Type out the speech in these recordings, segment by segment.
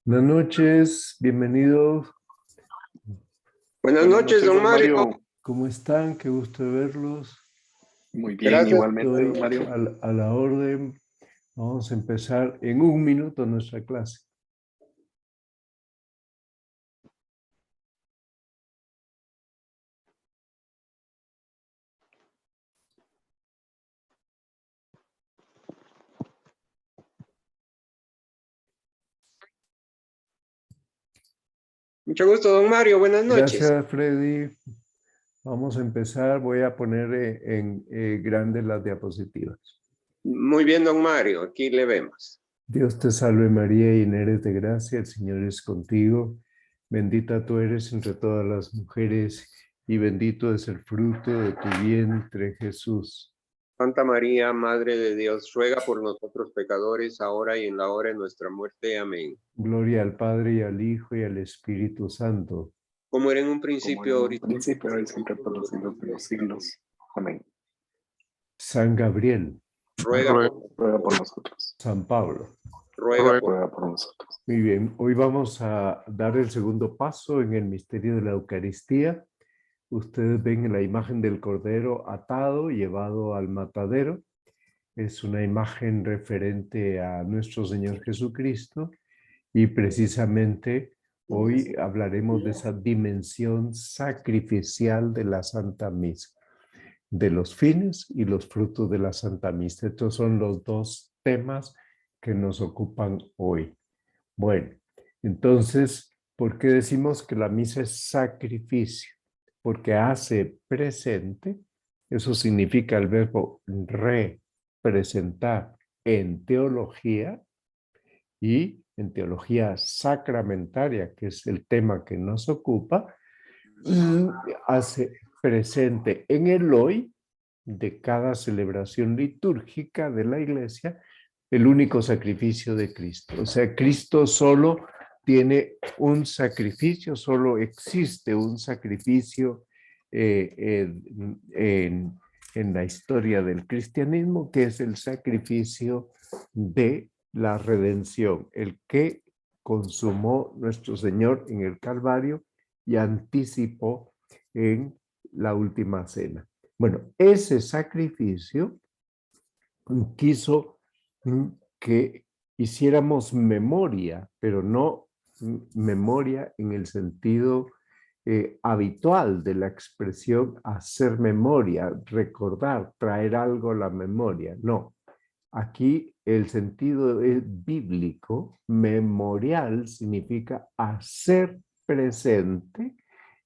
Buenas noches, bienvenidos. Buenas noches, don Mario. ¿Cómo están? Qué gusto verlos. Muy bien, Gracias. igualmente, don Estoy Mario. a la orden. Vamos a empezar en un minuto nuestra clase. Mucho gusto, don Mario. Buenas noches. Gracias, Freddy. Vamos a empezar. Voy a poner en grande las diapositivas. Muy bien, don Mario. Aquí le vemos. Dios te salve María, llena eres de gracia, el Señor es contigo. Bendita tú eres entre todas las mujeres y bendito es el fruto de tu vientre, Jesús. Santa María, Madre de Dios, ruega por nosotros pecadores, ahora y en la hora de nuestra muerte. Amén. Gloria al Padre y al Hijo y al Espíritu Santo. Como era en un Como principio, en un ahorita, principio, ahora y siempre, por los siglos de los siglos. Amén. San Gabriel, ruega Ruega por nosotros. San Pablo. ruega por Ruega por nosotros. Muy bien, hoy vamos a dar el segundo paso en el misterio de la Eucaristía. Ustedes ven la imagen del Cordero atado, llevado al matadero. Es una imagen referente a nuestro Señor Jesucristo y precisamente hoy hablaremos de esa dimensión sacrificial de la Santa Misa, de los fines y los frutos de la Santa Misa. Estos son los dos temas que nos ocupan hoy. Bueno, entonces, ¿por qué decimos que la misa es sacrificio? Porque hace presente, eso significa el verbo representar en teología y en teología sacramentaria, que es el tema que nos ocupa, hace presente en el hoy de cada celebración litúrgica de la Iglesia el único sacrificio de Cristo. O sea, Cristo solo tiene un sacrificio, solo existe un sacrificio en la historia del cristianismo, que es el sacrificio de la redención, el que consumó nuestro Señor en el Calvario y anticipó en la última cena. Bueno, ese sacrificio quiso que hiciéramos memoria, pero no memoria en el sentido habitual de la expresión hacer memoria, recordar, traer algo a la memoria. No, aquí el sentido es bíblico, memorial significa hacer presente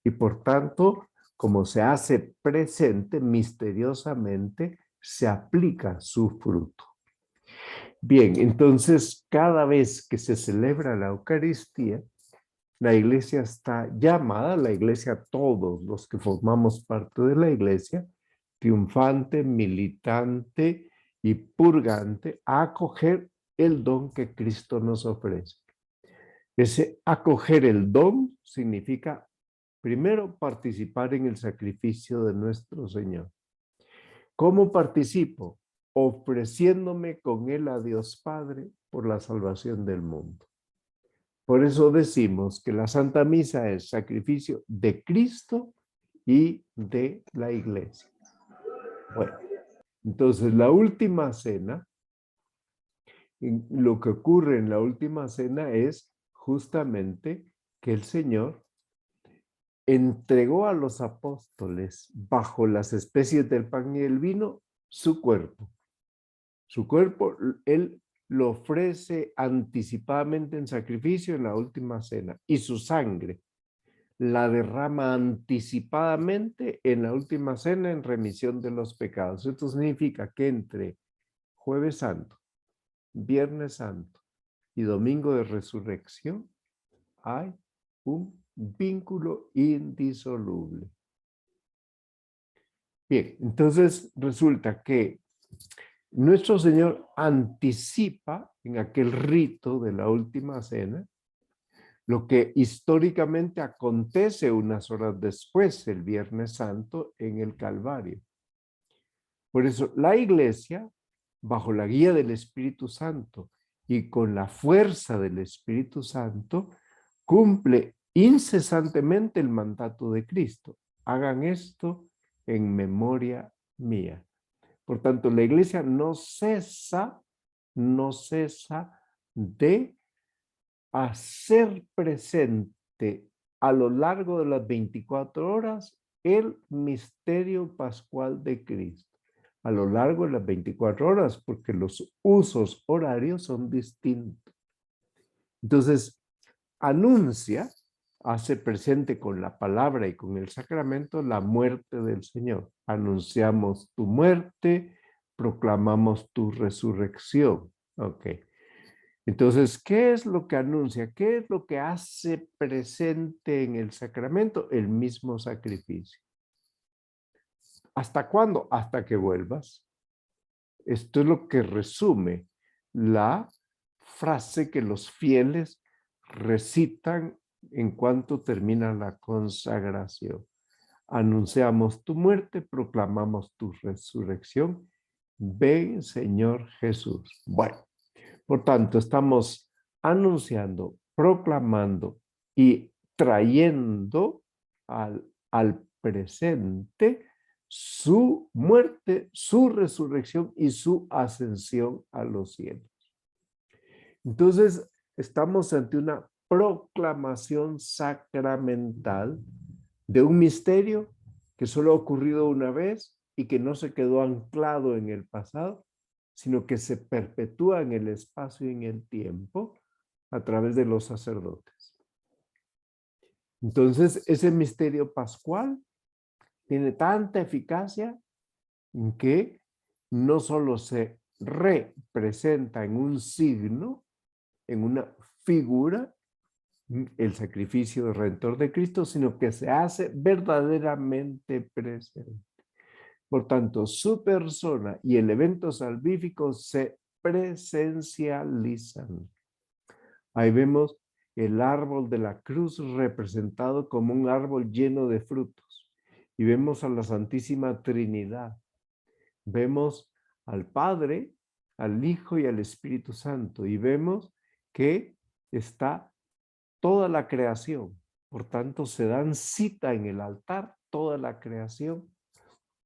y por tanto, como se hace presente misteriosamente, se aplica su fruto. Bien, entonces cada vez que se celebra la Eucaristía, la iglesia está llamada, la iglesia, todos los que formamos parte de la iglesia, triunfante, militante y purgante, a acoger el don que Cristo nos ofrece. Ese acoger el don significa, primero, participar en el sacrificio de nuestro Señor. ¿Cómo participo? Ofreciéndome con Él a Dios Padre por la salvación del mundo. Por eso decimos que la Santa Misa es sacrificio de Cristo y de la Iglesia. Bueno, entonces la última cena, lo que ocurre en la última cena es justamente que el Señor entregó a los apóstoles bajo las especies del pan y el vino su cuerpo. Su cuerpo, Él lo ofrece anticipadamente en sacrificio en la última cena y su sangre la derrama anticipadamente en la última cena en remisión de los pecados. Esto significa que entre Jueves Santo, Viernes Santo y Domingo de Resurrección hay un vínculo indisoluble. Bien, entonces resulta que nuestro Señor anticipa en aquel rito de la última cena lo que históricamente acontece unas horas después, el Viernes Santo, en el Calvario. Por eso la Iglesia, bajo la guía del Espíritu Santo y con la fuerza del Espíritu Santo, cumple incesantemente el mandato de Cristo. Hagan esto en memoria mía. Por tanto, la Iglesia no cesa de hacer presente a lo largo de las 24 horas el misterio pascual de Cristo. A lo largo de las 24 horas, porque los usos horarios son distintos. Entonces, anuncia, hace presente con la palabra y con el sacramento la muerte del Señor. Anunciamos tu muerte, proclamamos tu resurrección. Ok. Entonces, ¿qué es lo que anuncia? ¿Qué es lo que hace presente en el sacramento? El mismo sacrificio. ¿Hasta cuándo? Hasta que vuelvas. Esto es lo que resume la frase que los fieles recitan en cuanto termina la consagración. Anunciamos tu muerte, proclamamos tu resurrección. Ven, Señor Jesús. Bueno, por tanto, estamos anunciando, proclamando y trayendo al presente su muerte, su resurrección y su ascensión a los cielos. Entonces, estamos ante una proclamación sacramental de un misterio que solo ha ocurrido una vez y que no se quedó anclado en el pasado, sino que se perpetúa en el espacio y en el tiempo a través de los sacerdotes. Entonces, ese misterio pascual tiene tanta eficacia que no solo se representa en un signo, en una figura, el sacrificio redentor de Cristo, sino que se hace verdaderamente presente. Por tanto, su persona y el evento salvífico se presencializan. Ahí vemos el árbol de la cruz representado como un árbol lleno de frutos. Y vemos a la Santísima Trinidad. Vemos al Padre, al Hijo y al Espíritu Santo. Y vemos que está toda la creación. Por tanto, se dan cita en el altar toda la creación,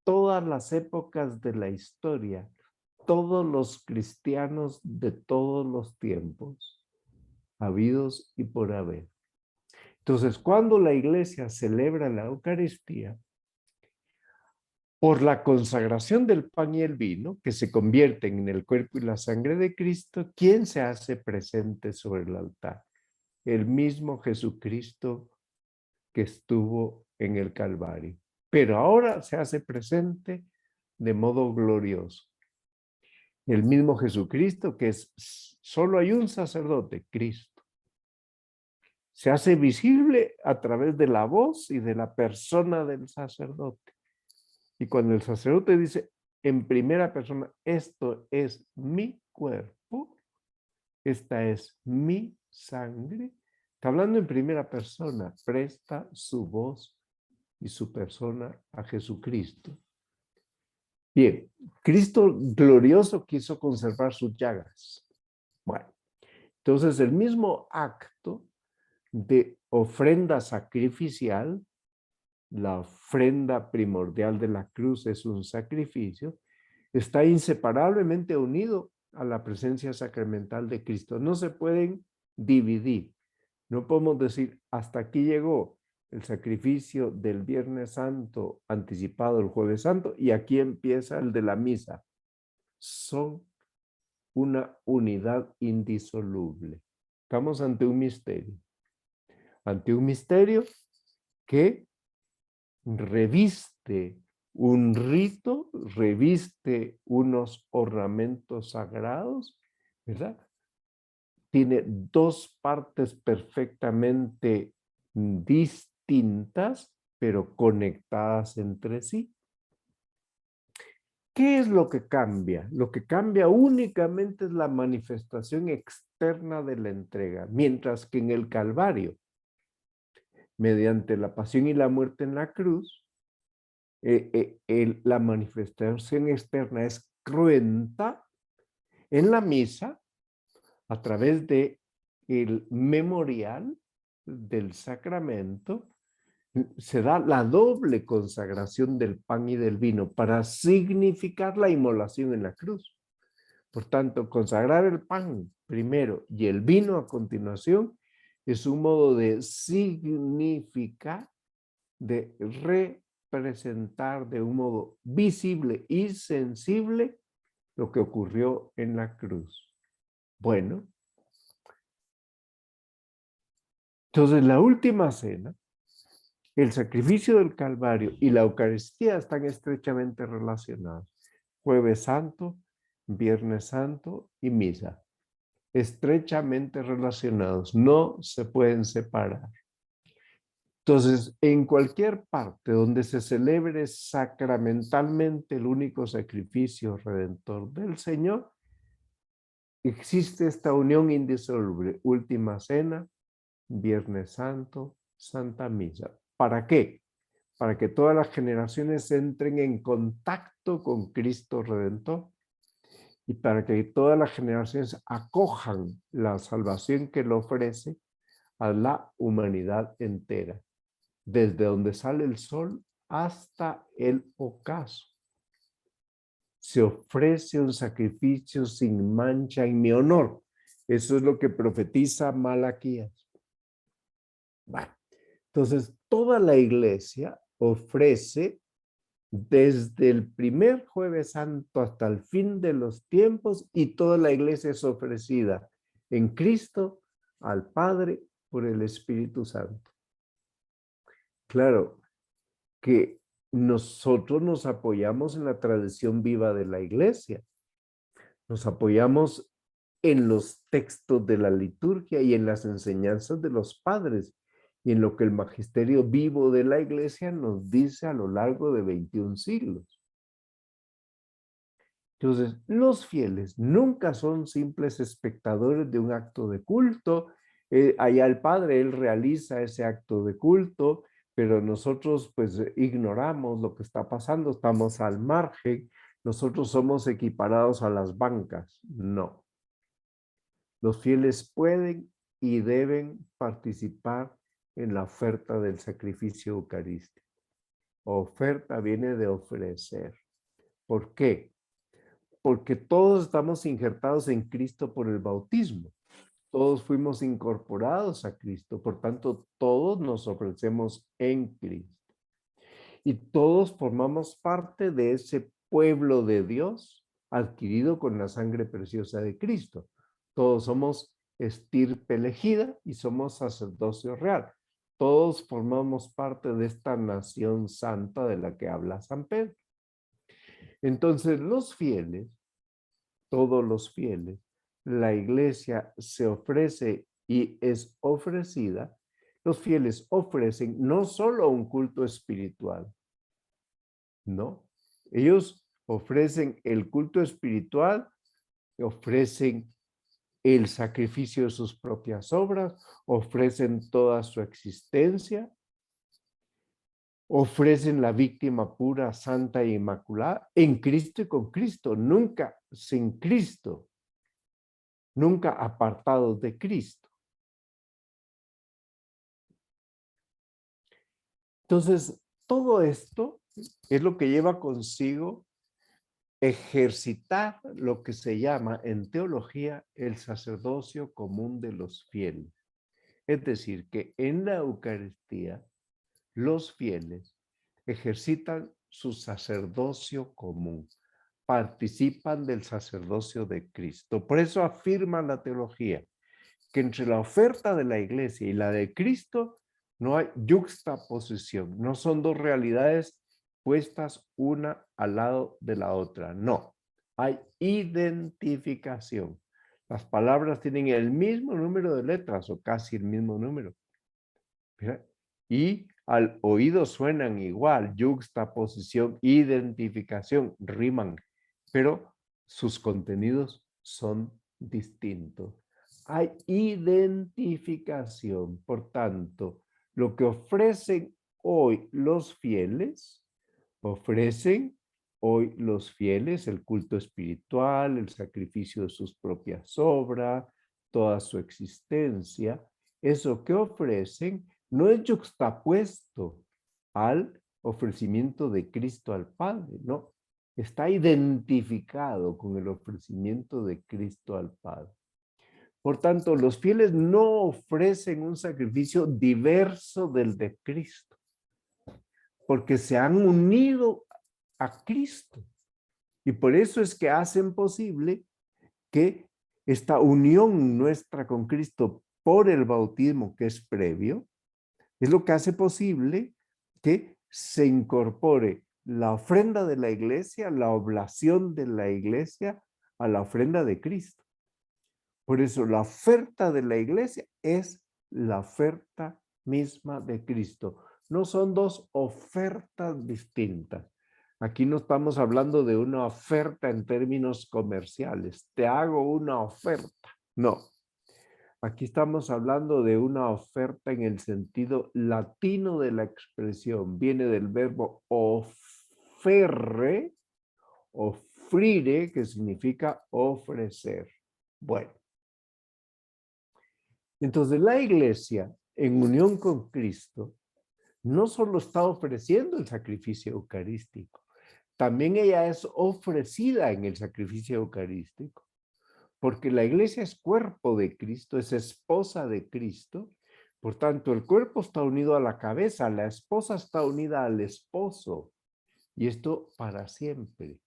todas las épocas de la historia, todos los cristianos de todos los tiempos, habidos y por haber. Entonces, cuando la iglesia celebra la Eucaristía, por la consagración del pan y el vino, que se convierten en el cuerpo y la sangre de Cristo, ¿quién se hace presente sobre el altar? El mismo Jesucristo que estuvo en el Calvario. Pero ahora se hace presente de modo glorioso. El mismo Jesucristo, que es, solo hay un sacerdote, Cristo. Se hace visible a través de la voz y de la persona del sacerdote. Y cuando el sacerdote dice en primera persona, esto es mi cuerpo, esta es mi sangre, está hablando en primera persona, presta su voz y su persona a Jesucristo. Bien, Cristo glorioso quiso conservar sus llagas. Bueno, entonces el mismo acto de ofrenda sacrificial, la ofrenda primordial de la cruz es un sacrificio, está inseparablemente unido a la presencia sacramental de Cristo. No se pueden dividir. No podemos decir, hasta aquí llegó el sacrificio del Viernes Santo anticipado el Jueves Santo y aquí empieza el de la misa. Son una unidad indisoluble. Estamos ante un misterio. Ante un misterio que reviste un rito, reviste unos ornamentos sagrados, ¿verdad? Tiene dos partes perfectamente distintas, pero conectadas entre sí. ¿Qué es lo que cambia? Lo que cambia únicamente es la manifestación externa de la entrega, mientras que en el Calvario, mediante la pasión y la muerte en la cruz, la manifestación externa es cruenta. En la misa, a través de el memorial del sacramento, se da la doble consagración del pan y del vino para significar la inmolación en la cruz. Por tanto, consagrar el pan primero y el vino a continuación es un modo de significar, de representar de un modo visible y sensible lo que ocurrió en la cruz. Bueno, entonces la última cena, el sacrificio del Calvario y la Eucaristía están estrechamente relacionados. Jueves Santo, Viernes Santo y Misa. Estrechamente relacionados, no se pueden separar. Entonces, en cualquier parte donde se celebre sacramentalmente el único sacrificio redentor del Señor, existe esta unión indisoluble, última cena, Viernes Santo, Santa Misa. ¿Para qué? Para que todas las generaciones entren en contacto con Cristo Redentor y para que todas las generaciones acojan la salvación que Él ofrece a la humanidad entera, desde donde sale el sol hasta el ocaso. Se ofrece un sacrificio sin mancha en mi honor. Eso es lo que profetiza Malaquías. Bueno, entonces toda la iglesia ofrece desde el primer Jueves Santo hasta el fin de los tiempos, y toda la iglesia es ofrecida en Cristo al Padre por el Espíritu Santo. Claro que nosotros nos apoyamos en la tradición viva de la iglesia. Nos apoyamos en los textos de la liturgia y en las enseñanzas de los padres y en lo que el magisterio vivo de la iglesia nos dice a lo largo de 21 siglos. Entonces, los fieles nunca son simples espectadores de un acto de culto. Allá el Padre, Él realiza ese acto de culto, pero nosotros pues ignoramos lo que está pasando, estamos al margen, nosotros somos equiparados a las bancas. No. Los fieles pueden y deben participar en la oferta del sacrificio eucarístico. Oferta viene de ofrecer. ¿Por qué? Porque todos estamos injertados en Cristo por el bautismo. Todos fuimos incorporados a Cristo, por tanto, todos nos ofrecemos en Cristo. Y todos formamos parte de ese pueblo de Dios adquirido con la sangre preciosa de Cristo. Todos somos estirpe elegida y somos sacerdocio real. Todos formamos parte de esta nación santa de la que habla San Pedro. Entonces, los fieles, todos los fieles, la iglesia se ofrece y es ofrecida. Los fieles ofrecen no solo un culto espiritual, no. Ellos ofrecen el culto espiritual, ofrecen el sacrificio de sus propias obras, ofrecen toda su existencia, ofrecen la víctima pura, santa e inmaculada en Cristo y con Cristo, nunca sin Cristo, nunca apartados de Cristo. Entonces, todo esto es lo que lleva consigo ejercitar lo que se llama en teología el sacerdocio común de los fieles. Es decir, que en la Eucaristía los fieles ejercitan su sacerdocio común, participan del sacerdocio de Cristo. Por eso afirma la teología que entre la oferta de la iglesia y la de Cristo no hay yuxtaposición, no son dos realidades puestas una al lado de la otra, no, hay identificación. Las palabras tienen el mismo número de letras o casi el mismo número. ¿Mira? Y al oído suenan igual, yuxtaposición, identificación, riman, pero sus contenidos son distintos. Hay identificación, por tanto, lo que ofrecen hoy los fieles, el culto espiritual, el sacrificio de sus propias obras, toda su existencia. Eso que ofrecen no es yuxtapuesto al ofrecimiento de Cristo al Padre, no. Está identificado con el ofrecimiento de Cristo al Padre. Por tanto, los fieles no ofrecen un sacrificio diverso del de Cristo, porque se han unido a Cristo. Y por eso es que hacen posible que esta unión nuestra con Cristo por el bautismo que es previo, es lo que hace posible que se incorpore la ofrenda de la iglesia, la oblación de la iglesia a la ofrenda de Cristo. Por eso la oferta de la iglesia es la oferta misma de Cristo. No son dos ofertas distintas. Aquí no estamos hablando de una oferta en términos comerciales. Te hago una oferta. No. Aquí estamos hablando de una oferta en el sentido latino de la expresión. Viene del verbo offerre, ofrire, que significa ofrecer. Bueno. Entonces la iglesia, en unión con Cristo, no solo está ofreciendo el sacrificio eucarístico, también ella es ofrecida en el sacrificio eucarístico, porque la iglesia es cuerpo de Cristo, es esposa de Cristo. Por tanto, el cuerpo está unido a la cabeza, la esposa está unida al esposo, y esto para siempre.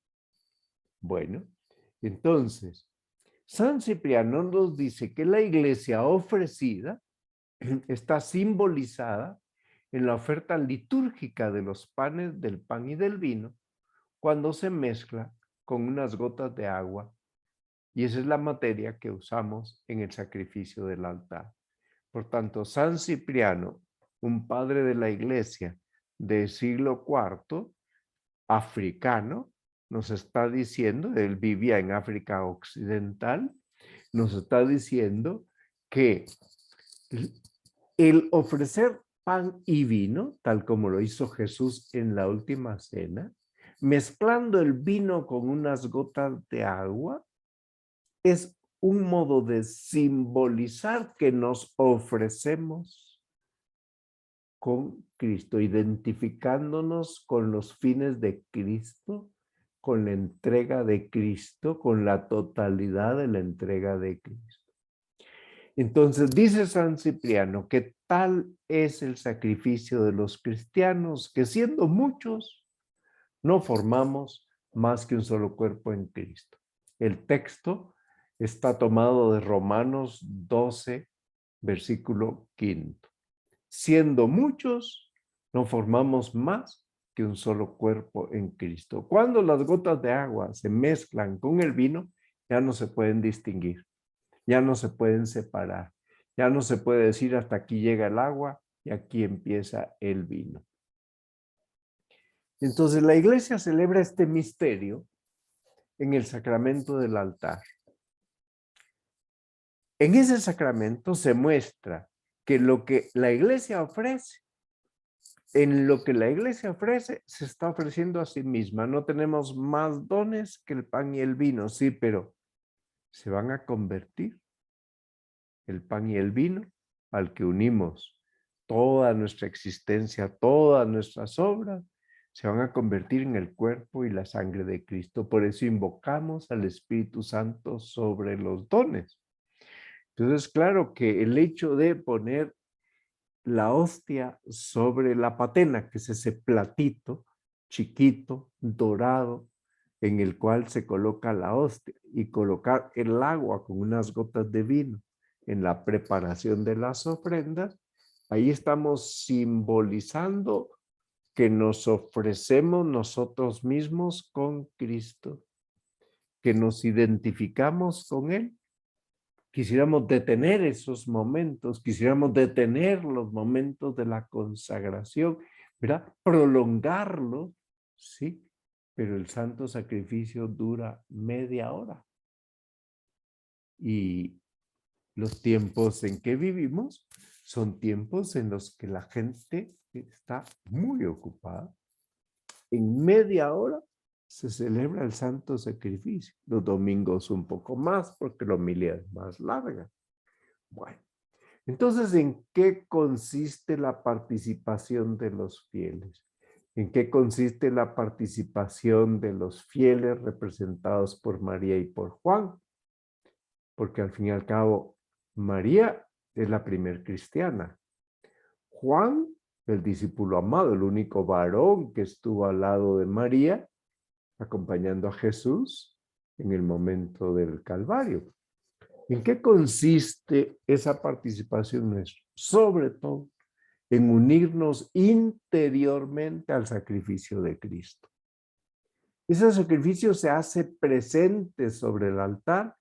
Bueno, entonces, San Cipriano nos dice que la iglesia ofrecida está simbolizada en la oferta litúrgica de los panes, del pan y del vino, cuando se mezcla con unas gotas de agua. Y esa es la materia que usamos en el sacrificio del altar. Por tanto, San Cipriano, un padre de la iglesia del siglo IV, africano, nos está diciendo, él vivía en África Occidental, nos está diciendo que el ofrecer pan y vino, tal como lo hizo Jesús en la última cena, mezclando el vino con unas gotas de agua, es un modo de simbolizar que nos ofrecemos con Cristo, identificándonos con los fines de Cristo, con la entrega de Cristo, con la totalidad de la entrega de Cristo. Entonces dice San Cipriano que tal es el sacrificio de los cristianos, que siendo muchos, no formamos más que un solo cuerpo en Cristo. El texto está tomado de Romanos 12, versículo 5. Siendo muchos, no formamos más que un solo cuerpo en Cristo. Cuando las gotas de agua se mezclan con el vino, ya no se pueden distinguir, ya no se pueden separar, ya no se puede decir hasta aquí llega el agua y aquí empieza el vino. Entonces la iglesia celebra este misterio en el sacramento del altar. En ese sacramento se muestra que lo que la iglesia ofrece, en lo que la iglesia ofrece, se está ofreciendo a sí misma. No tenemos más dones que el pan y el vino, sí, pero se van a convertir el pan y el vino al que unimos toda nuestra existencia, todas nuestras obras, se van a convertir en el cuerpo y la sangre de Cristo. Por eso invocamos al Espíritu Santo sobre los dones. Entonces, claro que el hecho de poner la hostia sobre la patena, que es ese platito chiquito, dorado, en el cual se coloca la hostia, y colocar el agua con unas gotas de vino en la preparación de las ofrendas, ahí estamos simbolizando que nos ofrecemos nosotros mismos con Cristo, que nos identificamos con Él. Quisiéramos detener esos momentos, quisiéramos detener los momentos de la consagración, ¿verdad? Prolongarlos, ¿sí? pero el santo sacrificio dura media hora. Y los tiempos en que vivimos son tiempos en los que la gente está muy ocupada. En media hora se celebra el santo sacrificio. Los domingos un poco más porque la homilía es más larga. Bueno, entonces, ¿en qué consiste la participación de los fieles? ¿En qué consiste la participación de los fieles representados por María y por Juan? Porque al fin y al cabo, María es la primer cristiana. Juan, el discípulo amado, el único varón que estuvo al lado de María, acompañando a Jesús en el momento del Calvario. ¿En qué consiste esa participación nuestra? Sobre todo en unirnos interiormente al sacrificio de Cristo. Ese sacrificio se hace presente sobre el altar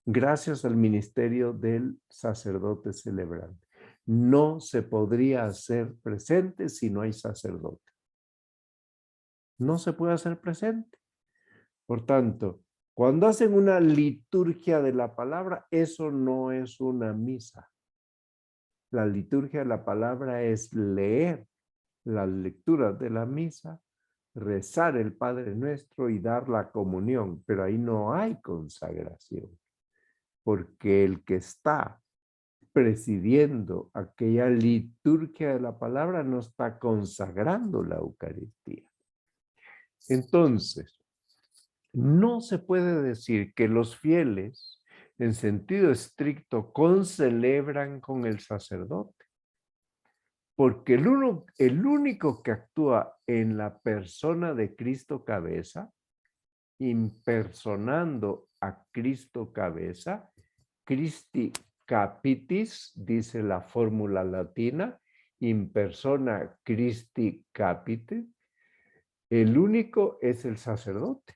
gracias al ministerio del sacerdote celebrante. No se podría hacer presente si no hay sacerdote. No se puede hacer presente. Por tanto, cuando hacen una liturgia de la palabra, eso no es una misa. La liturgia de la palabra es leer la lectura de la misa, rezar el Padre Nuestro y dar la comunión, pero ahí no hay consagración, porque el que está presidiendo aquella liturgia de la palabra no está consagrando la Eucaristía. Entonces, no se puede decir que los fieles, en sentido estricto, concelebran con el sacerdote, porque el único que actúa en la persona de Cristo cabeza, impersonando a Cristo cabeza, Christi capitis, dice la fórmula latina, impersona Christi capite, el único es el sacerdote.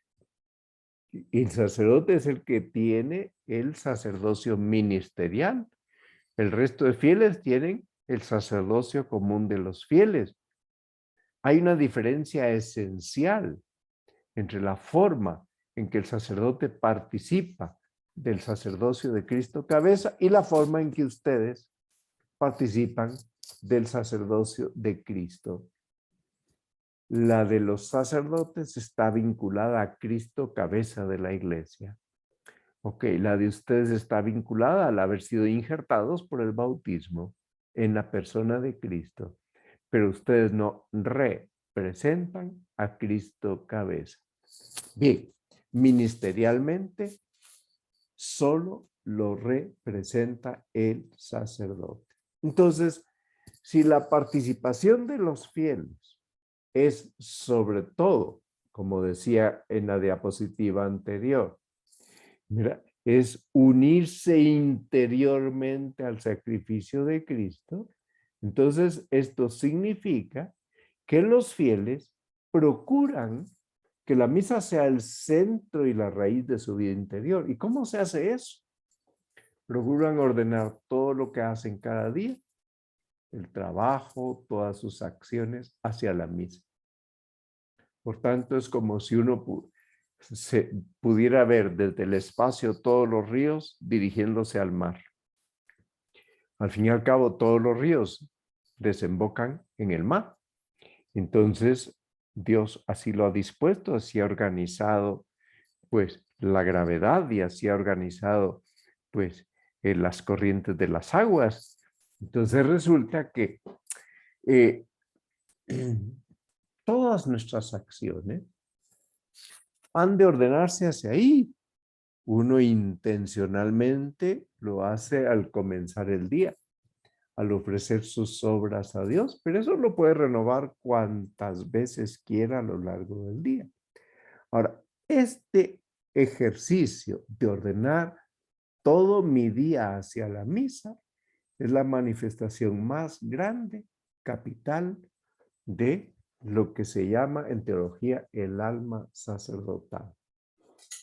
Y el sacerdote es el que tiene el sacerdocio ministerial. El resto de fieles tienen el sacerdocio común de los fieles. Hay una diferencia esencial entre la forma en que el sacerdote participa del sacerdocio de Cristo cabeza y la forma en que ustedes participan del sacerdocio de Cristo. La de los sacerdotes está vinculada a Cristo cabeza de la iglesia. Ok, la de ustedes está vinculada al haber sido injertados por el bautismo en la persona de Cristo, pero ustedes no representan a Cristo cabeza. Bien, ministerialmente solo lo representa el sacerdote. Entonces, si la participación de los fieles es sobre todo, como decía en la diapositiva anterior, mira, es unirse interiormente al sacrificio de Cristo. Entonces, esto significa que los fieles procuran que la misa sea el centro y la raíz de su vida interior. ¿Y cómo se hace eso? Procuran ordenar todo lo que hacen cada día, el trabajo, todas sus acciones hacia la misa. Por tanto, es como si uno se pudiera ver desde el espacio todos los ríos dirigiéndose al mar. Al fin y al cabo, todos los ríos desembocan en el mar. Entonces, Dios así lo ha dispuesto, así ha organizado, pues, la gravedad y así ha organizado, pues, las corrientes de las aguas. Entonces, resulta que todas nuestras acciones han de ordenarse hacia ahí. Uno intencionalmente lo hace al comenzar el día, al ofrecer sus obras a Dios, pero eso lo puede renovar cuantas veces quiera a lo largo del día. Ahora, este ejercicio de ordenar todo mi día hacia la misa es la manifestación más grande, capital, de lo que se llama en teología el alma sacerdotal.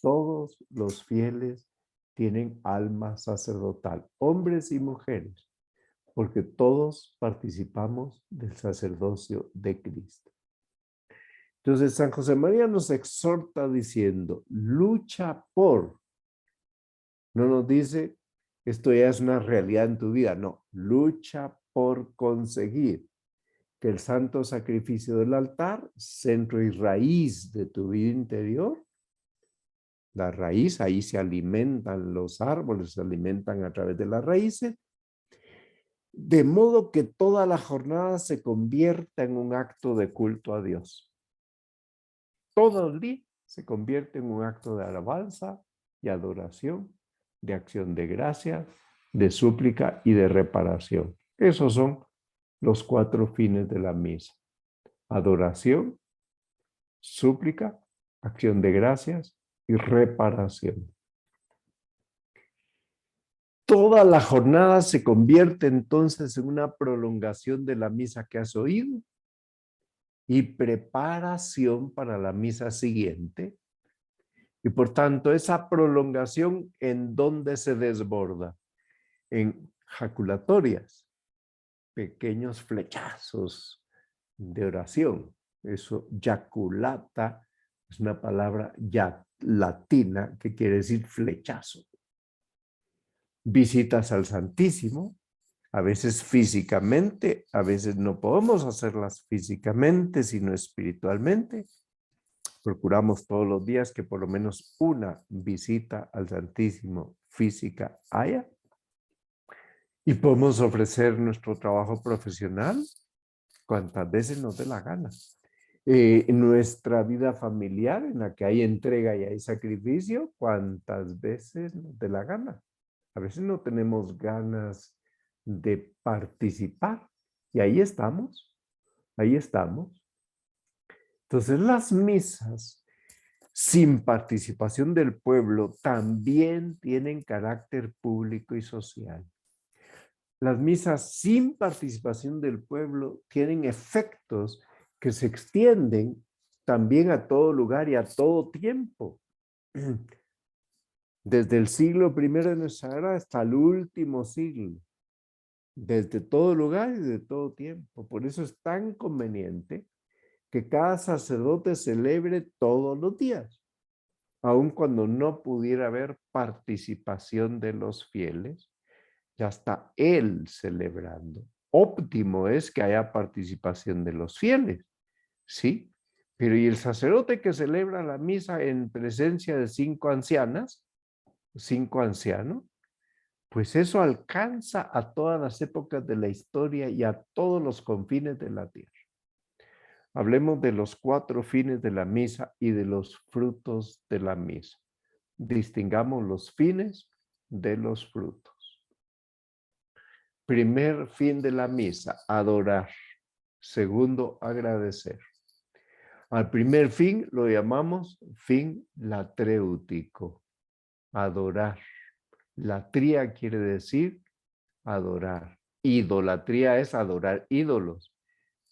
Todos los fieles tienen alma sacerdotal, hombres y mujeres, porque todos participamos del sacerdocio de Cristo. Entonces San José María nos exhorta diciendo, lucha por. No nos dice, esto ya es una realidad en tu vida. No, lucha por conseguir que el santo sacrificio del altar, centro y raíz de tu vida interior, la raíz, ahí se alimentan los árboles, se alimentan a través de las raíces, de modo que toda la jornada se convierta en un acto de culto a Dios. Todo el día se convierte en un acto de alabanza y adoración, de acción de gracias, de súplica y de reparación. Esos son los 4 fines de la misa. Adoración, súplica, acción de gracias y reparación. Toda la jornada se convierte entonces en una prolongación de la misa que has oído y preparación para la misa siguiente. Y por tanto, esa prolongación, ¿en dónde se desborda? En jaculatorias, pequeños flechazos de oración. Eso, yaculata, es una palabra ya latina que quiere decir flechazo. Visitas al Santísimo, a veces físicamente, a veces no podemos hacerlas físicamente, sino espiritualmente. Procuramos todos los días que por lo menos una visita al Santísimo física haya. Y podemos ofrecer nuestro trabajo profesional cuantas veces nos dé la gana. Nuestra vida familiar en la que hay entrega y hay sacrificio, cuantas veces nos dé la gana. A veces no tenemos ganas de participar y ahí estamos, ahí estamos. Entonces las misas sin participación del pueblo también tienen carácter público y social. Las misas sin participación del pueblo tienen efectos que se extienden también a todo lugar y a todo tiempo. Desde el siglo I de nuestra era hasta el último siglo. Desde todo lugar y de todo tiempo. Por eso es tan conveniente que cada sacerdote celebre todos los días, aun cuando no pudiera haber participación de los fieles, ya está él celebrando. Óptimo es que haya participación de los fieles, ¿sí? Pero ¿y el sacerdote que celebra la misa en presencia de 5 ancianas, 5 ancianos? Pues eso alcanza a todas las épocas de la historia y a todos los confines de la tierra. Hablemos de los 4 fines de la misa y de los frutos de la misa. Distingamos los fines de los frutos. Primer fin de la misa, adorar. Segundo, agradecer. Al primer fin lo llamamos fin latréutico, adorar. Latría quiere decir adorar. Idolatría es adorar ídolos,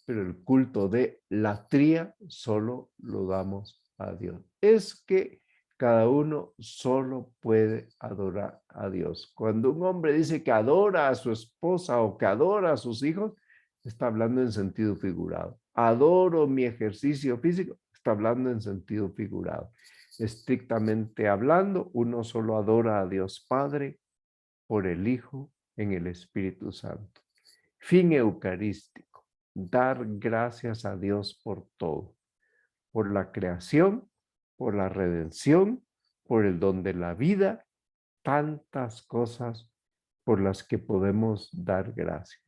pero el culto de latría solo lo damos a Dios. Es que cada uno solo puede adorar a Dios. Cuando un hombre dice que adora a su esposa o que adora a sus hijos, está hablando en sentido figurado. Adoro mi ejercicio físico, está hablando en sentido figurado. Estrictamente hablando, uno solo adora a Dios Padre por el Hijo en el Espíritu Santo. Fin eucarístico, dar gracias a Dios por todo, por la creación, por la redención, por el don de la vida, tantas cosas por las que podemos dar gracias.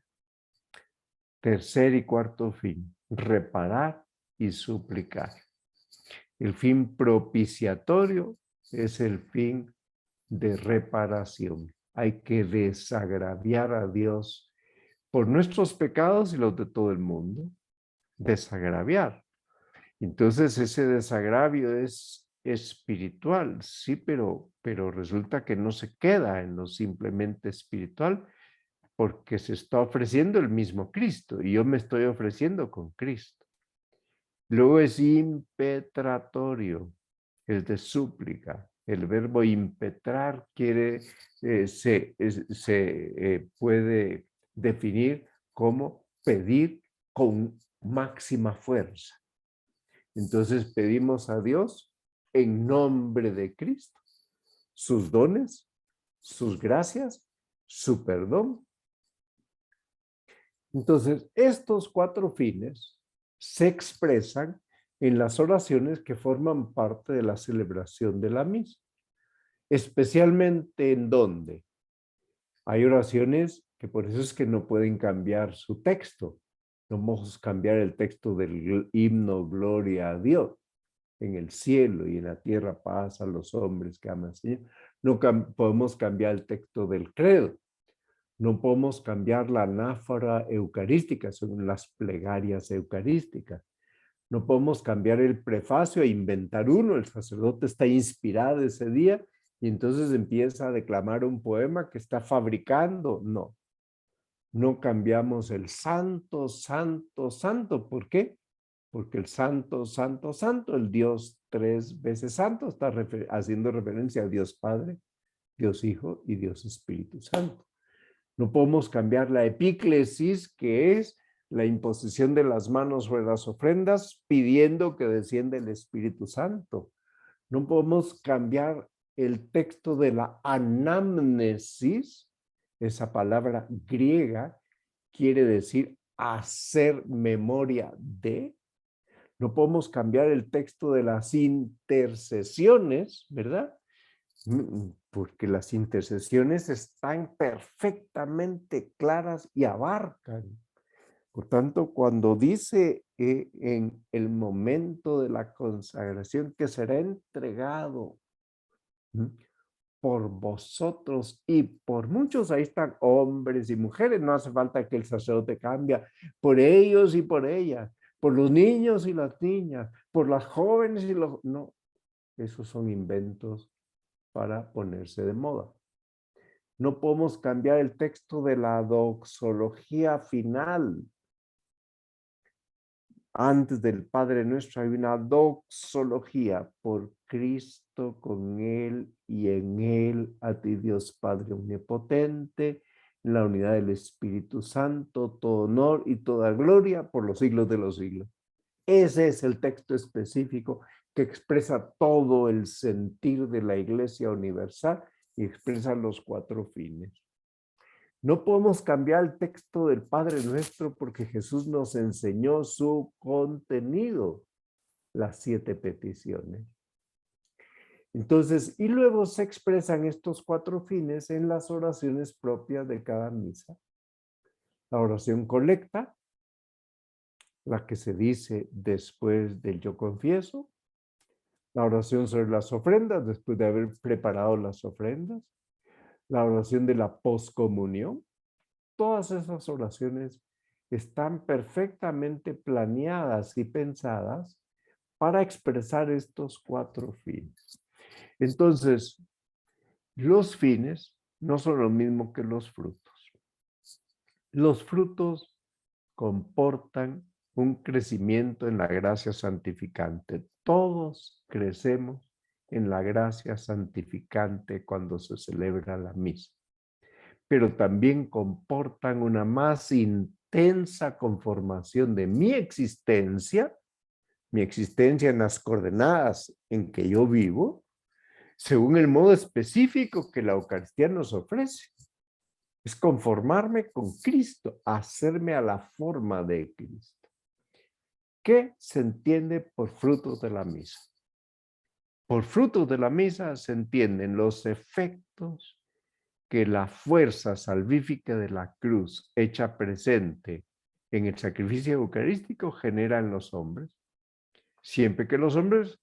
Tercer y cuarto fin, reparar y suplicar. El fin propiciatorio es el fin de reparación. Hay que desagraviar a Dios por nuestros pecados y los de todo el mundo. Desagraviar. Entonces ese desagravio es espiritual, sí, pero resulta que no se queda en lo simplemente espiritual porque se está ofreciendo el mismo Cristo y yo me estoy ofreciendo con Cristo. Luego es impetratorio, es de súplica. El verbo impetrar se puede definir como pedir con máxima fuerza. Entonces pedimos a Dios en nombre de Cristo sus dones, sus gracias, su perdón. Entonces, estos 4 fines se expresan en las oraciones que forman parte de la celebración de la misa. Especialmente en donde hay oraciones que por eso es que no pueden cambiar su texto. No podemos cambiar el texto del himno Gloria a Dios. En el cielo y en la tierra paz a los hombres que aman al Señor. No podemos cambiar el texto del credo. No podemos cambiar la anáfora eucarística, son las plegarias eucarísticas. No podemos cambiar el prefacio e inventar uno. El sacerdote está inspirado ese día y entonces empieza a declamar un poema que está fabricando. No, no cambiamos el santo, santo, santo. ¿Por qué? Porque el santo, santo, santo, el Dios 3 veces santo, está haciendo referencia a Dios Padre, Dios Hijo y Dios Espíritu Santo. No podemos cambiar la epíclesis, que es la imposición de las manos sobre las ofrendas, pidiendo que descienda el Espíritu Santo. No podemos cambiar el texto de la anamnesis, esa palabra griega quiere decir hacer memoria de. No podemos cambiar el texto de las intercesiones, ¿verdad? Porque las intercesiones están perfectamente claras y abarcan. Por tanto, cuando dice en el momento de la consagración que será entregado por vosotros y por muchos, ahí están hombres y mujeres, no hace falta que el sacerdote cambie, por ellos y por ellas, por los niños y las niñas, por las jóvenes y los... No, esos son inventos para ponerse de moda. No podemos cambiar el texto de la doxología final. Antes del Padre Nuestro hay una doxología: por Cristo, con Él y en Él, a ti Dios Padre Omnipotente, en la unidad del Espíritu Santo, todo honor y toda gloria por los siglos de los siglos. Ese es el texto específico que expresa todo el sentir de la Iglesia Universal y expresa los 4 fines. No podemos cambiar el texto del Padre Nuestro porque Jesús nos enseñó su contenido, las 7 peticiones. Entonces, y luego se expresan estos 4 fines en las oraciones propias de cada misa. La oración colecta, la que se dice después del yo confieso. La oración sobre las ofrendas, después de haber preparado las ofrendas. La oración de la poscomunión. Todas esas oraciones están perfectamente planeadas y pensadas para expresar estos 4 fines. Entonces, los fines no son lo mismo que los frutos. Los frutos comportan un crecimiento en la gracia santificante. Todos crecemos en la gracia santificante cuando se celebra la misa, pero también comportan una más intensa conformación de mi existencia en las coordenadas en que yo vivo, según el modo específico que la Eucaristía nos ofrece. Es conformarme con Cristo, hacerme a la forma de Cristo. ¿Qué se entiende por frutos de la misa? Por frutos de la misa se entienden los efectos que la fuerza salvífica de la cruz hecha presente en el sacrificio eucarístico genera en los hombres. Siempre que los hombres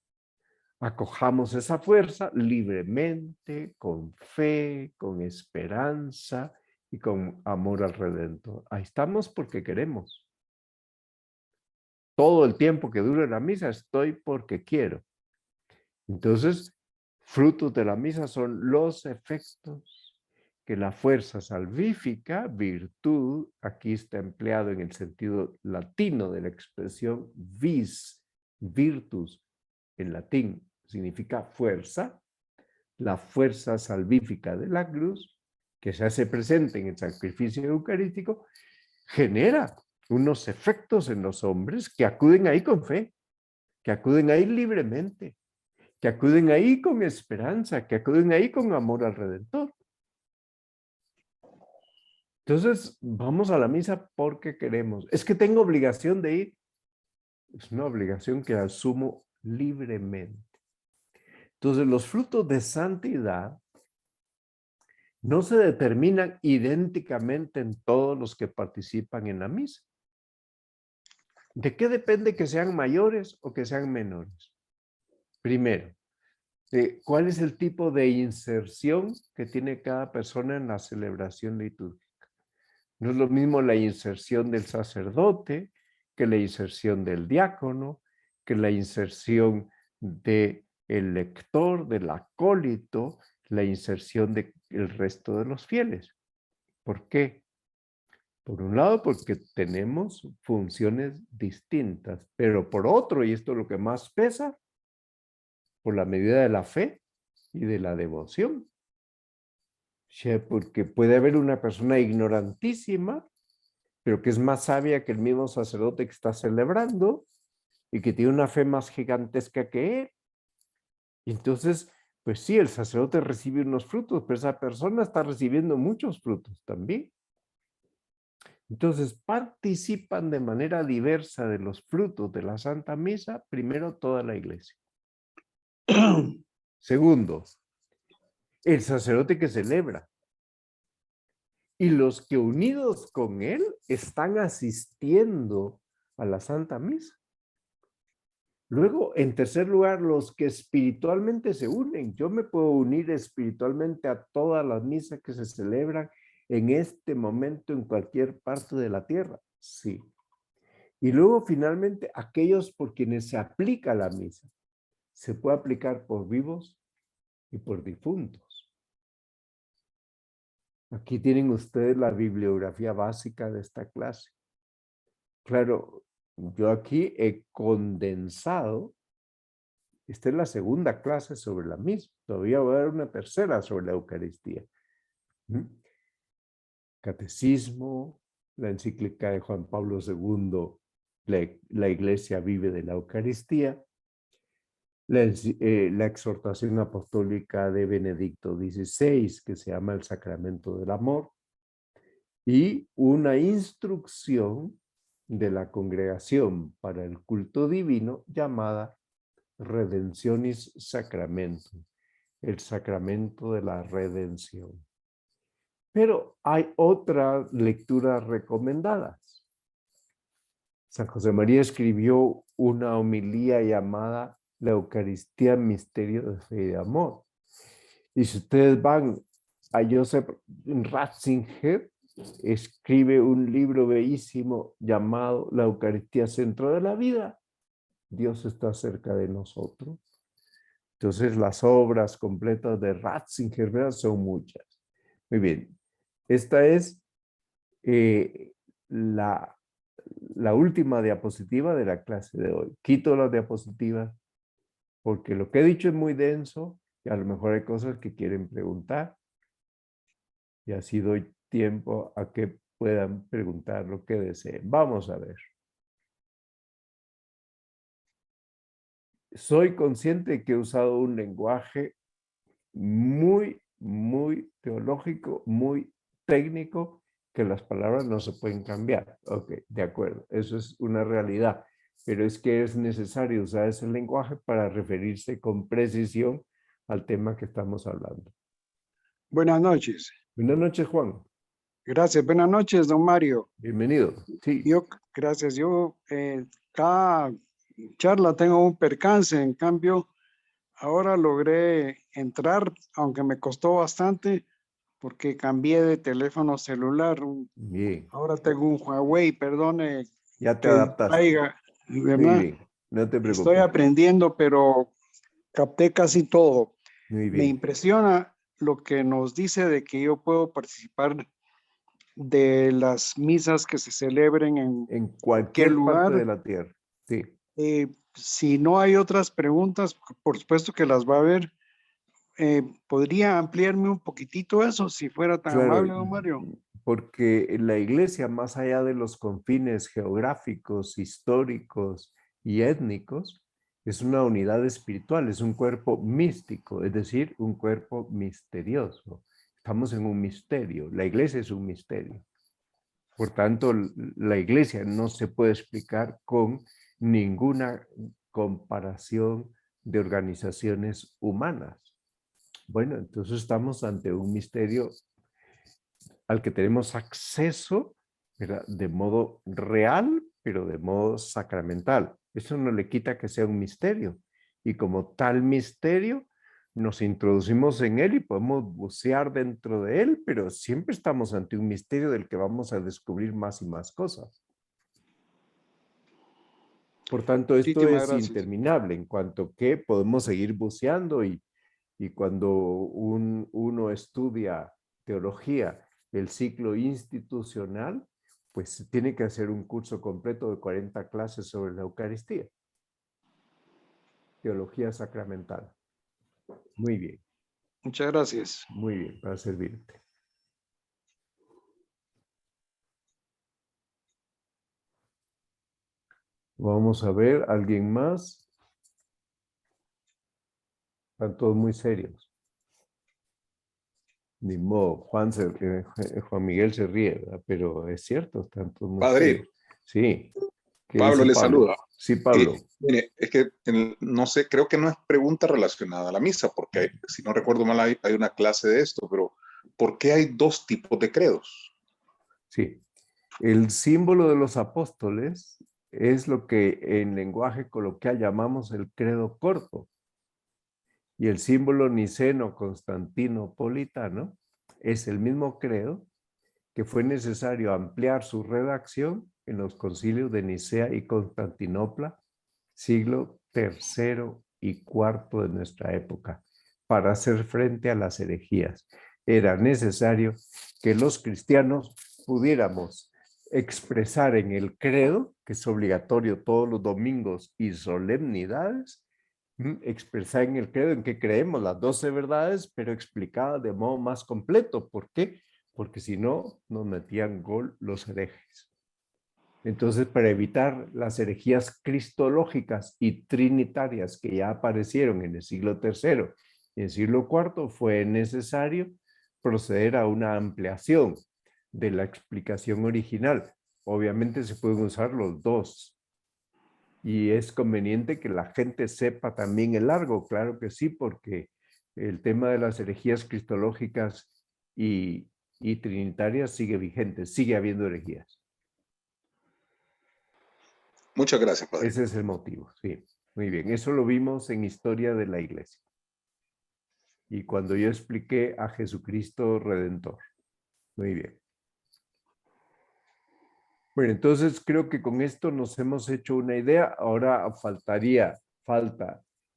acojamos esa fuerza libremente, con fe, con esperanza y con amor al Redentor. Ahí estamos porque queremos. Todo el tiempo que dure la misa estoy porque quiero. Entonces, frutos de la misa son los efectos que la fuerza salvífica, virtud, aquí está empleado en el sentido latino de la expresión vis, virtus, en latín significa fuerza, la fuerza salvífica de la cruz, que se hace presente en el sacrificio eucarístico, genera unos efectos en los hombres que acuden ahí con fe. que acuden ahí libremente, que acuden ahí con esperanza, que acuden ahí con amor al Redentor. Entonces, vamos a la misa porque queremos. Es que tengo obligación de ir. Es una obligación que asumo libremente. Entonces, los frutos de santidad no se determinan idénticamente en todos los que participan en la misa. ¿De qué depende que sean mayores o que sean menores? Primero, ¿cuál es el tipo de inserción que tiene cada persona en la celebración litúrgica? No es lo mismo la inserción del sacerdote que la inserción del diácono, que la inserción del lector, del acólito, la inserción del resto de los fieles. ¿Por qué? Por un lado, porque tenemos funciones distintas, pero por otro, y esto es lo que más pesa, por la medida de la fe y de la devoción. Porque puede haber una persona ignorantísima, pero que es más sabia que el mismo sacerdote que está celebrando y que tiene una fe más gigantesca que él. Y entonces, pues sí, el sacerdote recibe unos frutos, pero esa persona está recibiendo muchos frutos también. Entonces, participan de manera diversa de los frutos de la Santa Misa, primero toda la iglesia. Segundo, el sacerdote que celebra. Y los que unidos con él están asistiendo a la Santa Misa. Luego, en tercer lugar, los que espiritualmente se unen. Yo me puedo unir espiritualmente a todas las misas que se celebran en este momento en cualquier parte de la tierra. Sí. Y luego, finalmente, aquellos por quienes se aplica la misa. Se puede aplicar por vivos y por difuntos. Aquí tienen ustedes la bibliografía básica de esta clase. Claro, yo aquí he condensado. Esta es la segunda clase sobre la misma. Todavía voy a dar una tercera sobre la Eucaristía. Catecismo, la encíclica de Juan Pablo II, la Iglesia vive de la Eucaristía, la exhortación apostólica de Benedicto XVI, que se llama el Sacramento del Amor, y una instrucción de la Congregación para el Culto Divino llamada Redemptionis Sacramentum, el sacramento de la redención. Pero hay otras lecturas recomendadas. San José María escribió una homilía llamada La Eucaristía, Misterio de Fe y de Amor. Y si ustedes van a Joseph Ratzinger, escribe un libro bellísimo llamado La Eucaristía, Centro de la Vida. Dios está cerca de nosotros. Entonces, las obras completas de Ratzinger, ¿verdad? Son muchas. Muy bien. Esta es la última diapositiva de la clase de hoy. Quito las diapositivas porque lo que he dicho es muy denso y a lo mejor hay cosas que quieren preguntar. Y así doy tiempo a que puedan preguntar lo que deseen. Vamos a ver. Soy consciente de que he usado un lenguaje muy teológico, muy técnico, que las palabras no se pueden cambiar. Ok, de acuerdo, eso es una realidad, pero es que es necesario usar ese lenguaje para referirse con precisión al tema que estamos hablando. Buenas noches. Buenas noches, Juan. Gracias. Buenas noches, don Mario. Bienvenido. Sí. Gracias. Cada charla tengo un percance, en cambio, ahora logré entrar, aunque me costó bastante, porque cambié de teléfono celular. Bien. Ahora tengo un Huawei, perdone. Ya te adaptaste. ¿Verdad? Muy bien. No te preocupes. Estoy aprendiendo, pero capté casi todo. Muy bien. Me impresiona lo que nos dice de que yo puedo participar de las misas que se celebren en cualquier lugar. parte de la tierra. Sí. Si no hay otras preguntas, por supuesto que las va a haber. ¿Podría ampliarme un poquitito eso, si fuera tan amable, don Mario? Porque la iglesia, más allá de los confines geográficos, históricos y étnicos, Es una unidad espiritual, es un cuerpo místico, es decir, un cuerpo misterioso. Estamos en un misterio. La iglesia es un misterio. Por tanto, la iglesia no se puede explicar con ninguna comparación de organizaciones humanas. Bueno, entonces estamos ante un misterio al que tenemos acceso, ¿verdad?, de modo real, pero de modo sacramental. Eso no le quita que sea un misterio. Y como tal misterio, nos introducimos en él y podemos bucear dentro de él, pero siempre estamos ante un misterio del que vamos a descubrir más y más cosas. Por tanto, esto Muchísimas es gracias. interminable en cuanto que podemos seguir buceando y cuando uno estudia teología, el ciclo institucional, pues tiene que hacer un curso completo de 40 clases sobre la Eucaristía. Teología sacramental. Muy bien. Muchas gracias. Muy bien, para servirte. Vamos a ver, ¿alguien más? Están todos muy serios. Ni modo, Juan Miguel se ríe, ¿verdad? Pero es cierto, están todos muy Padre, serios. Sí. ¿Qué Pablo dice le Pablo? saluda. Sí, Pablo. Mire, es que no sé, creo que no es pregunta relacionada a la misa, porque si no recuerdo mal hay una clase de esto, pero ¿por qué hay dos tipos de credos? Sí. El símbolo de los apóstoles es lo que en lenguaje coloquial llamamos el credo corto. Y el símbolo niceno-constantinopolitano es el mismo credo que fue necesario ampliar su redacción en los concilios de Nicea y Constantinopla, siglo III y IV de nuestra época, para hacer frente a las herejías. Era necesario que los cristianos pudiéramos expresar en el credo, que es obligatorio todos los domingos y solemnidades, expresar en el credo en que creemos las 12 verdades, pero explicadas de modo más completo. ¿Por qué? Porque si no, nos metían gol los herejes. Entonces, para evitar las herejías cristológicas y trinitarias que ya aparecieron en el siglo III y el siglo IV, fue necesario proceder a una ampliación de la explicación original. Obviamente se pueden usar los dos. Y es conveniente que la gente sepa también el largo, claro que sí, porque el tema de las herejías cristológicas y trinitarias sigue vigente, sigue habiendo herejías. Muchas gracias, Padre. Ese es el motivo, sí. Muy bien, eso lo vimos en Historia de la Iglesia. Y cuando yo expliqué a Jesucristo Redentor. Muy bien. Bueno, entonces creo que con esto nos hemos hecho una idea. Ahora falta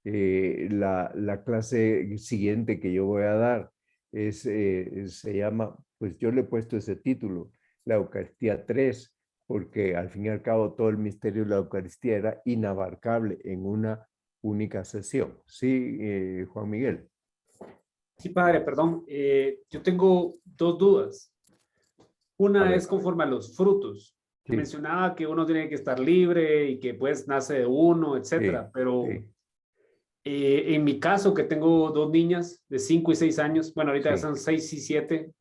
la clase siguiente que yo voy a dar. Se llama, pues yo le he puesto ese título, la Eucaristía 3, porque al fin y al cabo todo el misterio de la Eucaristía era inabarcable en una única sesión. Sí, Juan Miguel. Sí, padre, perdón. Yo tengo dos dudas. A Una ver. es conforme a los frutos. Sí. Mencionaba que uno tiene que estar libre y que pues nace de uno, etcétera. Sí, Pero sí. En mi caso, que tengo dos niñas de 5 y 6 años, bueno, ahorita ya Sí. son 6 y 7,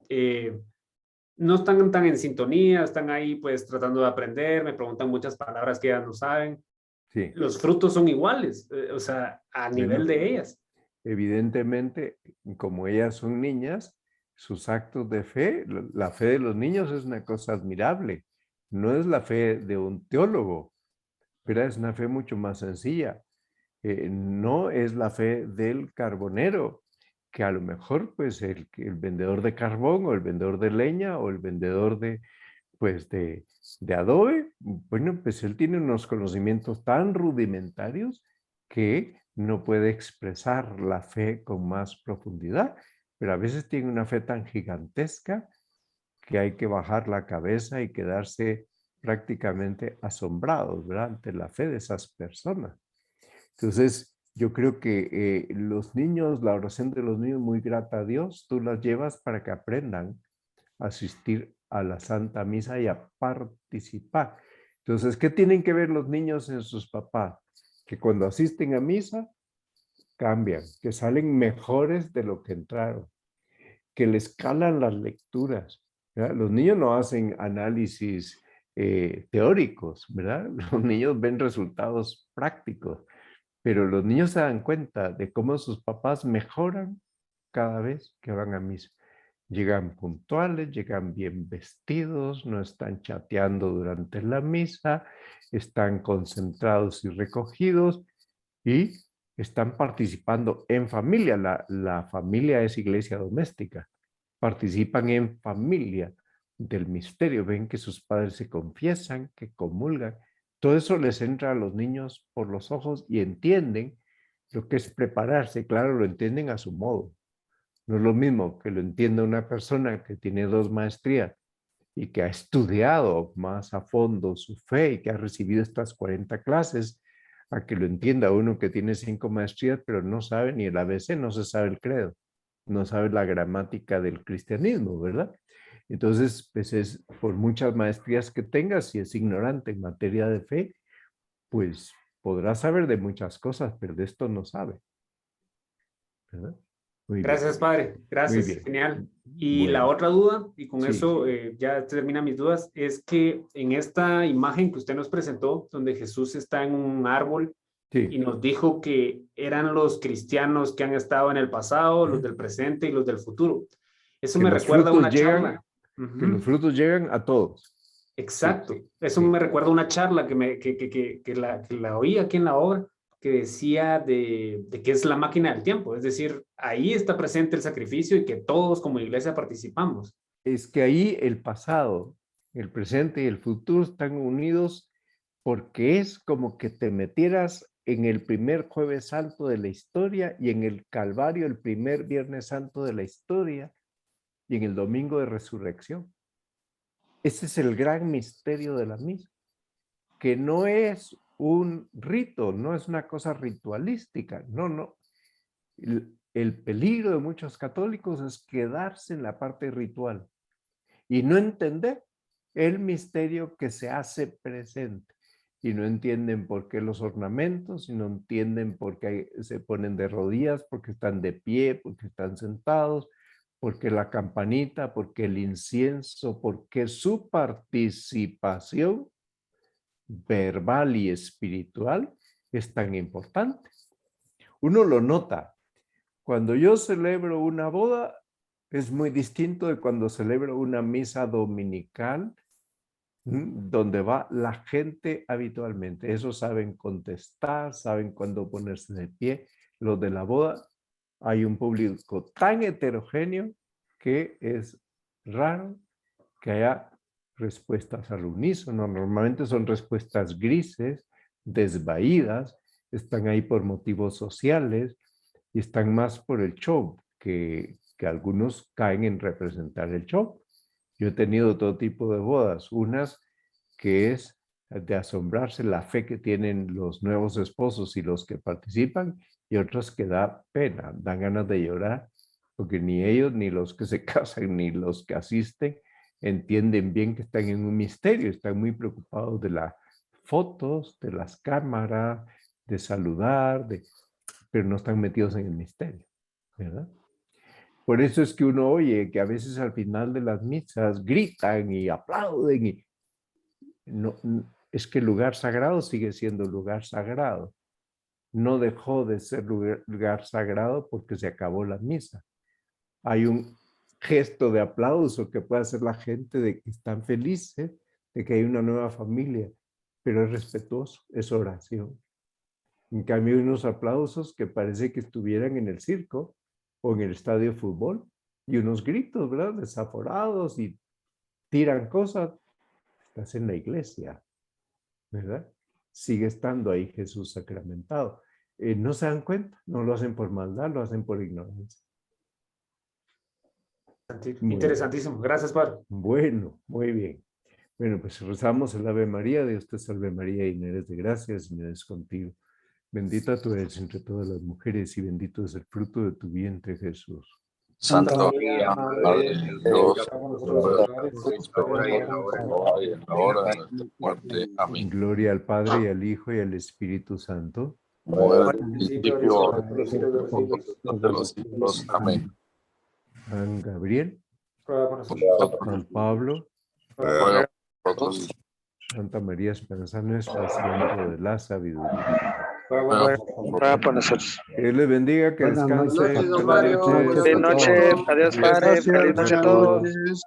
no están tan en sintonía, están ahí pues tratando de aprender, me preguntan muchas palabras que ellas no saben. Sí. Los frutos son iguales, o sea, a nivel Bueno. de ellas. Evidentemente, como ellas son niñas, sus actos de fe, la fe de los niños es una cosa admirable. No es la fe de un teólogo, pero es una fe mucho más sencilla. No es la fe del carbonero, que a lo mejor pues el vendedor de carbón o el vendedor de leña o el vendedor pues de adobe, bueno, pues él tiene unos conocimientos tan rudimentarios que no puede expresar la fe con más profundidad, pero a veces tiene una fe tan gigantesca que hay que bajar la cabeza y quedarse prácticamente asombrados, ¿verdad?, ante la fe de esas personas. Entonces, yo creo que los niños, la oración de los niños muy grata a Dios, tú las llevas para que aprendan a asistir a la Santa Misa y a participar. Entonces, ¿qué tienen que ver los niños en sus papás? que cuando asisten a misa cambian, que salen mejores de lo que entraron, que les calan las lecturas, ¿verdad? Los niños no hacen análisis teóricos, ¿verdad? Los niños ven resultados prácticos, pero los niños se dan cuenta de cómo sus papás mejoran cada vez que van a misa. Llegan puntuales, llegan bien vestidos, no están chateando durante la misa, están concentrados y recogidos y están participando en familia. La familia es iglesia doméstica. Participan en familia del misterio. Ven que sus padres se confiesan, que comulgan. Todo eso les entra a los niños por los ojos y entienden lo que es prepararse. Claro, lo entienden a su modo. No es lo mismo que lo entienda una persona que tiene 2 maestrías y que ha estudiado más a fondo su fe y que ha recibido estas 40 clases, a que lo entienda uno que tiene 5 maestrías, pero no sabe ni el ABC, no se sabe el credo, no sabe la gramática del cristianismo, ¿verdad? Entonces, pues es por muchas maestrías que tengas, si es ignorante en materia de fe, pues podrá saber de muchas cosas, pero de esto no sabe, ¿verdad? Muy Gracias, padre. Gracias, bien. genial. Y Bueno. la otra duda, y con Sí. eso ya terminan mis dudas, es que en esta imagen que usted nos presentó, donde Jesús está en un árbol y Sí, nos dijo que eran los cristianos que han estado en el pasado, los del presente y los del futuro. Eso que me los recuerda a una frutos llegan, charla. que los frutos llegan a todos. Exacto. Sí, Eso sí. me recuerda a una charla que la oí aquí en la obra, que decía de que es la máquina del tiempo. Es decir, ahí está presente el sacrificio y que todos como iglesia participamos. Es que ahí el pasado, el presente y el futuro están unidos porque es como que te metieras en el primer jueves santo de la historia y en el Calvario el primer viernes santo de la historia y en el domingo de resurrección. Ese es el gran misterio de la misa, que no es un rito, no es una cosa ritualística, no. El peligro de muchos católicos es quedarse en la parte ritual y no entender el misterio que se hace presente. Y no entienden por qué los ornamentos, y no entienden por qué se ponen de rodillas, porque están de pie, porque están sentados, porque la campanita, porque el incienso, porque su participación verbal y espiritual es tan importante. Uno lo nota. Cuando yo celebro una boda, es muy distinto de cuando celebro una misa dominical, donde va la gente habitualmente. Eso saben contestar, saben cuándo ponerse de pie. Los de la boda, hay un público tan heterogéneo que es raro que haya respuestas al unísono. Normalmente son respuestas grises, desvaídas, están ahí por motivos sociales y están más por el show, que algunos caen en representar el show. Yo he tenido todo tipo de bodas, unas que es de asombrarse la fe que tienen los nuevos esposos y los que participan, y otras que da pena, dan ganas de llorar, porque ni ellos, ni los que se casan, ni los que asisten, entienden bien que están en un misterio, están muy preocupados de las fotos, de las cámaras, de saludar, pero no están metidos en el misterio, ¿verdad? Por eso es que uno oye que a veces al final de las misas gritan y aplauden. Y no, es que el lugar sagrado sigue siendo lugar sagrado. No dejó de ser lugar sagrado porque se acabó la misa. Hay un gesto de aplauso que puede hacer la gente de que están felices, de que hay una nueva familia, pero es respetuoso, es oración. En cambio, hay unos aplausos que parece que estuvieran en el circo o en el estadio de fútbol, y unos gritos, ¿verdad? Desaforados y tiran cosas. Estás en la iglesia, ¿verdad? Sigue estando ahí Jesús sacramentado. No se dan cuenta, no lo hacen por maldad, lo hacen por ignorancia. Interesantísimo. Gracias, padre. Bueno, muy bien. Bueno, pues rezamos el Ave María. Dios te salve María, llena eres de gracia, el Señor es contigo. Bendita tú eres entre todas las mujeres y bendito es el fruto de tu vientre, Jesús. Santa María, Madre de Dios, ahora y en la hora de ahora de nuestra muerte. Amén. Gloria al Padre, y al Hijo, y al Espíritu Santo. como era al el principio, principio, ahora y por los siglos de los siglos. de los siglos. Amén. San Gabriel, Ruega por nosotros. San Pablo, Ruega por nosotros. Santa María Esperanza nuestra, siempre de la sabiduría. Ruega por nosotros. Que Dios les bendiga, que Buenas descansen. noches, don Buenas Mario. noches Feliz a noche. todos. Adiós, Padre. Gracias. Feliz noche a todos. Noches.